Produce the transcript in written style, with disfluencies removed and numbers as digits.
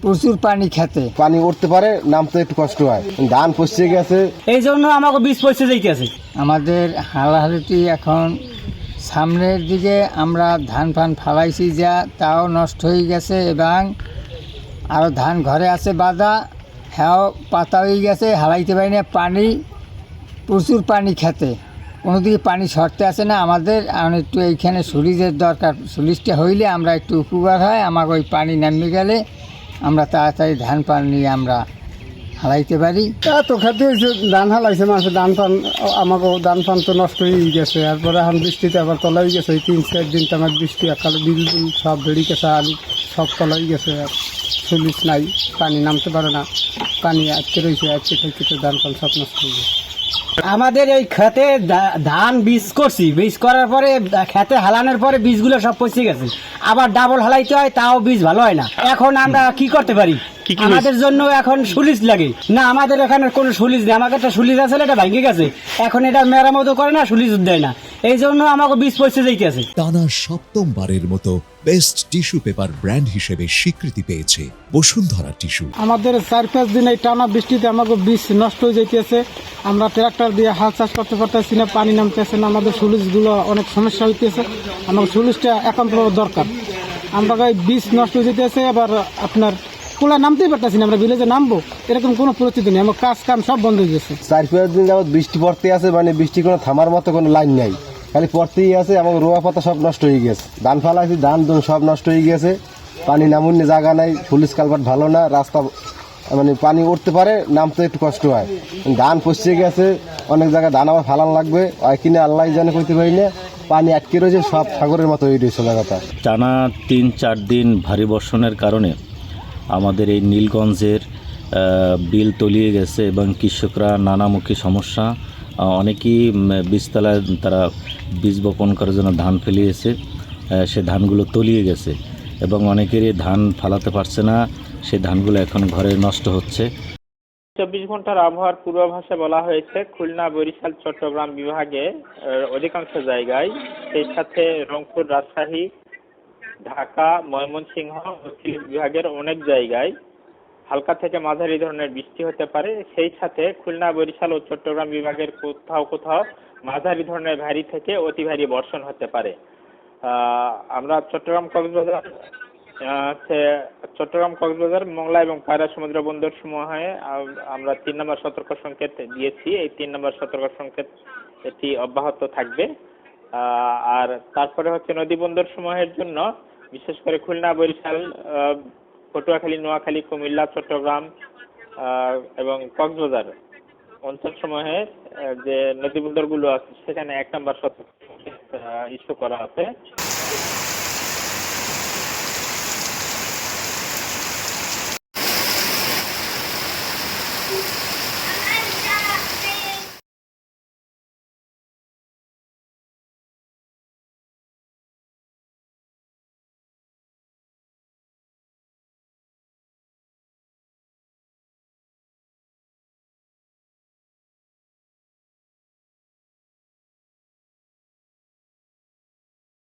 প্রচুর পানি খেতে পানি উঠতে পারে, নামতে একটু কষ্ট হয়, ধান পচে গেছে, এই জন্য আমাকে বীজ পয়সা যাইতেছে। আমাদের হালাহালিটি এখন সামনের দিকে আমরা ধান ফান ফালাইছি যা তাও নষ্ট হয়ে গেছে এবং আরও ধান ঘরে আছে বাঁধা, হ্যাঁ পাতা হয়ে গেছে, হালাইতে পারি না। পানি প্রচুর পানি খেতে, কোনো দিকে পানি সরতে আসে না আমাদের। এখন একটু এইখানে সুলিজের দরকার, সুলিজটা হইলে আমরা একটু উপকার হয়। আমাকে ওই পানি নামিয়ে গেলে আমরা তাড়াতাড়ি ধান পান নিয়ে আমরা হালাইতে পারি। এত খেতে হয়েছে, ধান হালাইছে মানুষের, ধান ফান আমাকে ধান ফান তো নষ্ট হয়ে গেছে। তারপরে এখন বৃষ্টিতে আবার তলা হয়ে গেছে, এই 3-4 দিন তো আমার বৃষ্টি একালে বিল সব বেড়ে গেছে, আলু সব তলা হয়ে গেছে, সুলিশ নাই, পানি নামতে পারে না, পানি আটকে রয়েছে, আটকে থেকে তো ধান ফান সব নষ্ট হয়ে গেছে। আমাদের এই খেতে ধান বীজ করছি, বীজ করার পরে খেতে হালানোর পরে বীজগুলো সব পচে গেছে, আবার ডাবল হালাইতে হয়, তাও বীজ ভালো হয় না। এখন আমরা কি করতে পারি? আমাদের জন্য এখন সুলিজ লাগে না, আমাদের এখানে কোনো সুলিজ নেই। আমাকে একটা সুলিজ আছে, এটা ভেঙে গেছে, এখন এটা মেরামতো করে না, সুলিজ দেয় না, এই জন্য আমাকে বীজ পয়সা যাইতেছে। টানা সপ্তমবারের মতো বেস্ট টিস্যু পেপার ব্র্যান্ড হিসেবে স্বীকৃতি পেয়েছে বসুন্ধরা টিস্যু। আমাদের 4-5 দিন এই টানা বৃষ্টিতে আমাকে বীজ নষ্ট হয়ে যাইতেছে, আমরা ট্রাক্টর দিয়ে হাল চাষ করতে পারতেছি না, পানি নামতেছে না, আমাদের সুলিশগুলো অনেক সমস্যা হইতেছে। আমাকে সুলিশটা একান্ত দরকার, আমরা এই বীজ নষ্ট হয়ে যেতেছে। আবার আপনার কোলা নামতেই পারতেছি না, আমরা ভিলেজে নামবো এরকম কোনো পরিস্থিতি নেই, আমার কাজ কাম সব বন্ধ হয়ে গেছে। 4-5 দিন যাবত বৃষ্টি পড়তে আছে, মানে বৃষ্টি কোনো থামার মতো কোনো লাইন নাই, খালি পড়তেই আছে। আমার রোয়া পাতা সব নষ্ট হয়ে গেছে, ধান ফালাইছি, ধান সব নষ্ট হয়ে গেছে, পানি নামুন জায়গা নাই, পুলিশ কালভার্ট ভালো না, রাস্তা মানে পানি উঠতে পারে, নামতে একটু কষ্ট হয়, ধান পচে গেছে, অনেক জায়গায় ধান আবার ফালান লাগবে, কিনে আল্লাহ জানে করতে পারি না, পানি আটকে রয়েছে, সব সাগরের মতো হয়ে রয়েছে জায়গাটা। টানা 3-4 দিন ভারী বর্ষণের কারণে আমাদের এই নীলগঞ্জের বিল তলিয়ে গেছে এবং কৃষকরা নানামুখী সমস্যা, অনেকেই বীজতলায় তারা বীজ বপন করার জন্য ধান ফেলিয়েছে, সে ধানগুলো তলিয়ে গেছে এবং অনেকেরই ধান ফালাতে পারছে না, সে ধানগুলো এখন ঘরে নষ্ট হচ্ছে। 24 ঘন্টার আবহাওয়ার পূর্বাভাসে বলা হয়েছে খুলনা, বরিশাল, চট্টগ্রাম বিভাগে অধিকাংশ জায়গায়, সেই সাথে রংপুর, রাজশাহী, ঢাকা, ময়মনসিংহ ও সিলেট বিভাগের অনেক জায়গায় হালকা থেকে মাঝারি ধরনের বৃষ্টি হতে পারে। সেই সাথে খুলনা, বরিশাল ও চট্টগ্রাম বিভাগের কোথাও কোথাও মাঝারি ধরনের ভারী থেকে অতি ভারী বর্ষণ হতে পারে। আমরা চট্টগ্রাম, কক্সবাজার, মোংলা এবং পায়রা সমুদ্র বন্দর সমূহে আমরা 3 নম্বর সতর্ক সংকেত দিয়েছি। এই 3 নম্বর সতর্ক সংকেত এটি অব্যাহত থাকবে। আর তারপরে হচ্ছে নদী বন্দর সমূহের জন্য বিশেষ করে খুলনা, বরিশাল, পটুয়াখালী, নোয়াখালী, কুমিল্লা, চট্টগ্রাম এবং কক্সবাজার অঞ্চল সমূহে যে নদী বন্দরগুলো আছে সেখানে 1 নম্বর সতর্ক সংকেত ইস্যু করা আছে।